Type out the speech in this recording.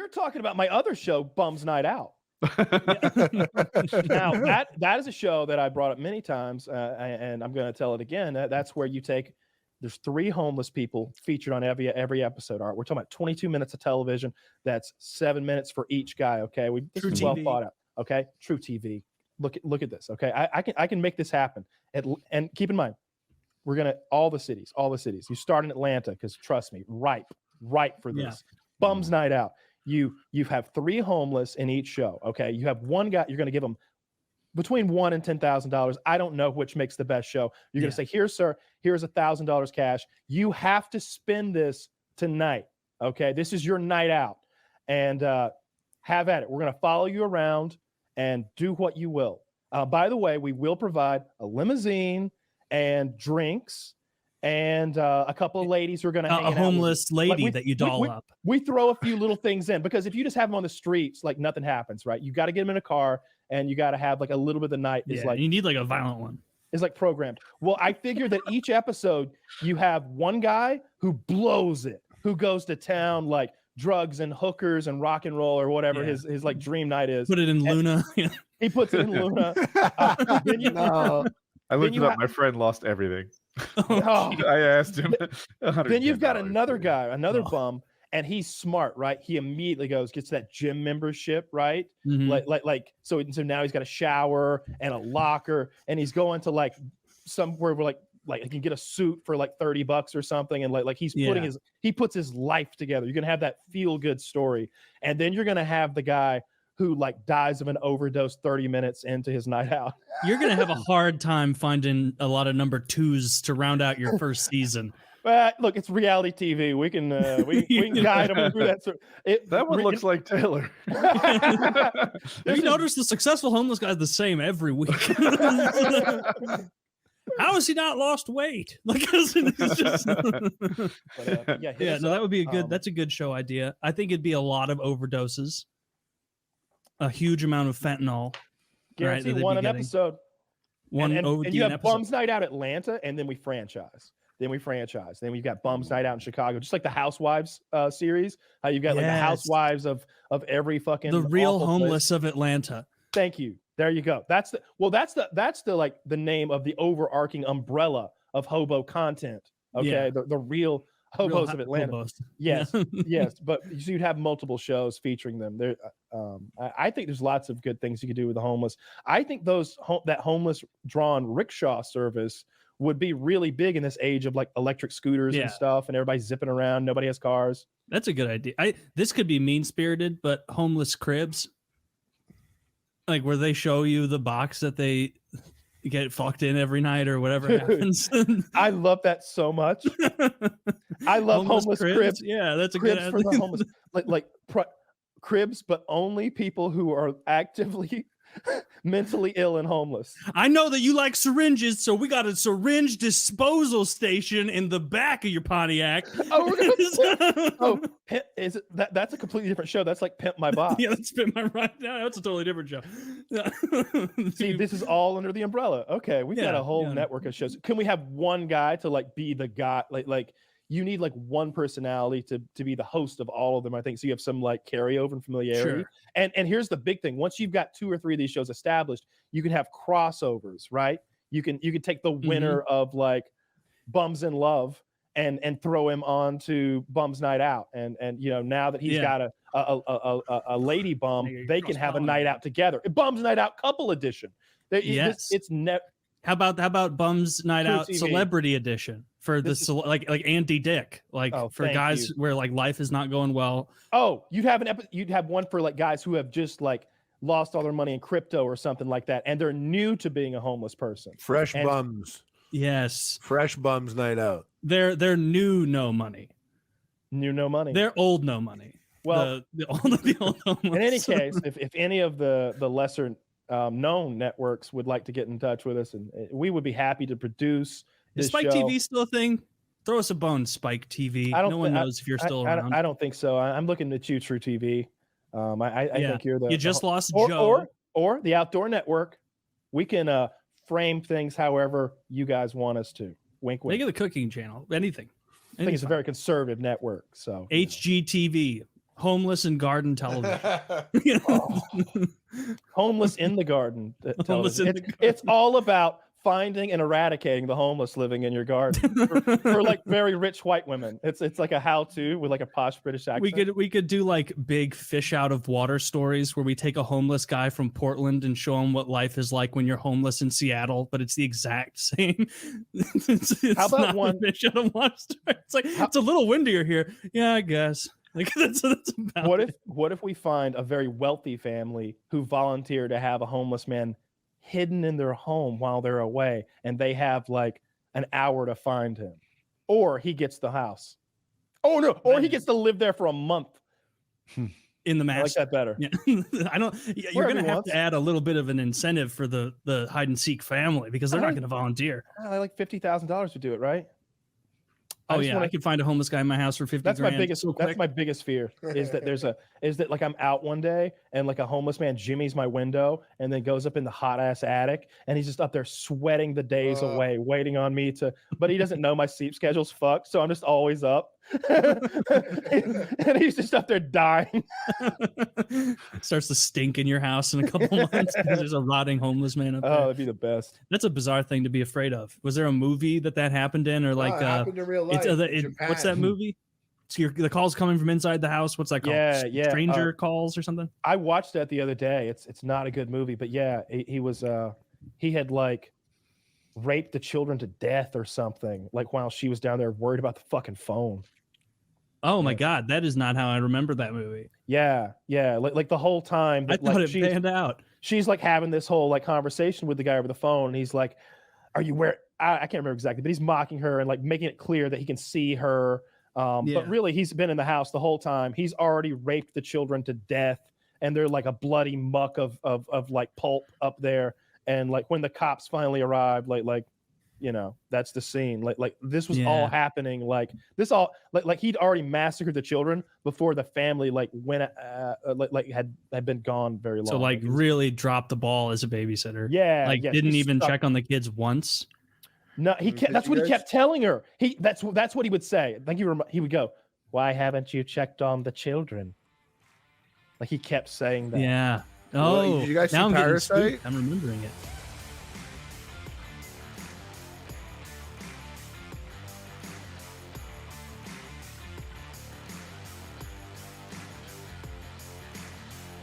you're talking about my other show, Bums Night Out. Now that is a show that I brought up many times, and I'm going to tell it again. That's where you take. There's 3 homeless people featured on every episode. All right, we're talking about 22 minutes of television. That's 7 minutes for each guy. Okay, this is well thought out. Okay, True TV. Look at this. Okay, I can make this happen. And keep in mind, we're gonna all the cities. You start in Atlanta because trust me, ripe for this. Yeah. Bums Night Out. You have 3 homeless in each show. Okay, you have one guy. You're gonna give him between $1,000 and $10,000. I don't know which makes the best show. You're going to say, here, sir, here's $1,000 cash. You have to spend this tonight. Okay. This is your night out, and have at it. We're going to follow you around and do what you will. By the way, we will provide a limousine and drinks and a couple of ladies who are going to hang out. A homeless lady that you doll up. We throw a few little things in, because if you just have them on the streets, like nothing happens, right? You got to get them in a car, and you got to have like a little bit of the night is like, you need like a violent one. Is like programmed. Well, I figure that each episode you have one guy who blows it, who goes to town, like drugs and hookers and rock and roll or whatever his like dream night is. Put it in Luna. He puts it in Luna. I looked it up. My friend lost everything. I asked him. Then you've got another guy, another bum, and he's smart, right? He immediately gets that gym membership, right? Mm-hmm. So now he's got a shower and a locker, and he's going to like somewhere where like he can get a suit for like $30 or something, and like he's he puts his life together. You're gonna have that feel good story, and then you're gonna have the guy who like dies of an overdose 30 minutes into his night out. You're gonna have a hard time finding a lot of number 2s to round out your first season. Look, it's reality TV. We can guide them through that. That one looks like Taylor. Have you noticed the successful homeless guy's the same every week? How has he not lost weight? Like, it's just... that would be a good. That's a good show idea. I think it'd be a lot of overdoses, a huge amount of fentanyl. Guarantee one an episode. And you have Bums Night Out Atlanta, and then we franchise. Then we've got Bums Night Out in Chicago, just like the Housewives series. How you've got like the Housewives of every fucking the real homeless of Atlanta. Thank you. There you go. That's the like the name of the overarching umbrella of hobo content. Okay, the real hobos of Atlanta. Hobos. Yes, yes. But you'd have multiple shows featuring them. There, I think there's lots of good things you could do with the homeless. I think that homeless drawn rickshaw service would be really big in this age of like electric scooters and stuff, and everybody's zipping around. Nobody has cars. That's a good idea. This could be mean spirited, but homeless cribs, like where they show you the box that they get fucked in every night or whatever happens. I love that so much. I love homeless cribs. Yeah, that's a cribs good for the homeless. Cribs, but only people who are actively mentally ill and homeless. I know that you like syringes, so we got a syringe disposal station in the back of your Pontiac. Is it that's a completely different show? That's like Pimp My Boss. Yeah, that's Pimp My Ride. No, that's a totally different show. See, this is all under the umbrella. Okay, we've got a whole network of shows. Can we have one guy to like be the guy? Like you need like one personality to be the host of all of them, I think. So you have some like carryover and familiarity. Sure. And here's the big thing. Once you've got 2 or 3 of these shows established, you can have crossovers, right? You can take the winner of like Bums in Love and throw him on to Bums Night Out. And you know, now that he's got a lady bum, they can have a night out together. Bums Night Out couple edition. How about Bums Night Out TV. Celebrity edition for like Andy Dick, like for guys where like life is not going well. Oh, you'd have one for like guys who have just like lost all their money in crypto or something like that, and they're new to being a homeless person. Fresh bums. Yes. Fresh Bums Night Out. They're new no money. New no money. They're old no money. Well, the old homeless. In any case, if any of the lesser known networks would like to get in touch with us, and we would be happy to produce this Is Spike show. TV still a thing? Throw us a bone, Spike TV. No one knows if you're still around. I don't think so. I'm looking at you, True TV. I think you're the. You just lost Joe. Or the Outdoor Network. We can frame things however you guys want us to. Wink, wink. Make it the cooking channel. Anything. I think it's a very conservative network. So HGTV. homeless and garden television. Homeless in the garden. Homeless in the It's all about finding and eradicating the homeless living in your garden for like very rich white women. It's like a how-to with like a posh British accent. We could do like big fish out of water stories where we take a homeless guy from Portland and show him what life is like when you're homeless in Seattle, but it's the exact same. It's How about not a one- fish out of water story. It's like it's a little windier here. Yeah, I guess. Like that's about What if we find a very wealthy family who volunteer to have a homeless man hidden in their home while they're away, and they have like an hour to find him, or he gets the house. Oh no! Or he gets to live there for a month. in the I like master. that better. Yeah. I don't. You're Wherever gonna he have wants. to add a little bit of an incentive for the hide and seek family because they're not going to volunteer. Like $50,000 to do it, right? Oh yeah, I could find a homeless guy in my house for 50 That's grand. my biggest. so That's quick. my biggest fear is that like I'm out one day and like a homeless man jimmies my window and then goes up in the hot ass attic and he's just up there sweating the days away, waiting on me to. But he doesn't know my sleep schedule's fucked, so I'm just always up, and he's just up there dying. Starts to stink in your house in a couple months. There's a rotting homeless man up Oh, there. that'd be the best. That's a bizarre thing to be afraid of. Was there a movie that happened in, or like it happened in real life. it's in what's that Japan. movie? So the calls coming from inside the house. What's that called? Yeah. Stranger calls or something. I watched that the other day. It's not a good movie, but yeah, he had like raped the children to death or something, like while she was down there worried about the fucking phone. Oh my god, that is not how I remember that movie. Yeah, like the whole time I that, thought like, it panned out. she's like having this whole like conversation with the guy over the phone, and he's like, "Are you where?" I can't remember exactly, but he's mocking her and like making it clear that he can see her. But really, he's been in the house the whole time. He's already raped the children to death, and they're like a bloody muck of like pulp up there. And like when the cops finally arrived, like you know, that's the scene. Like this was all happening. Like this all like he'd already massacred the children before the family like went like had been gone very long. So like really dropped the ball as a babysitter. Yeah, Like yeah, didn't he even stuck- check on the kids once. No, he kept. That's what he kept telling her. That's what he would say. I think he would go, "Why haven't you checked on the children?" Like he kept saying that. Yeah. Well, Oh, did you guys see now I'm getting Parasite? spooked. I'm remembering it.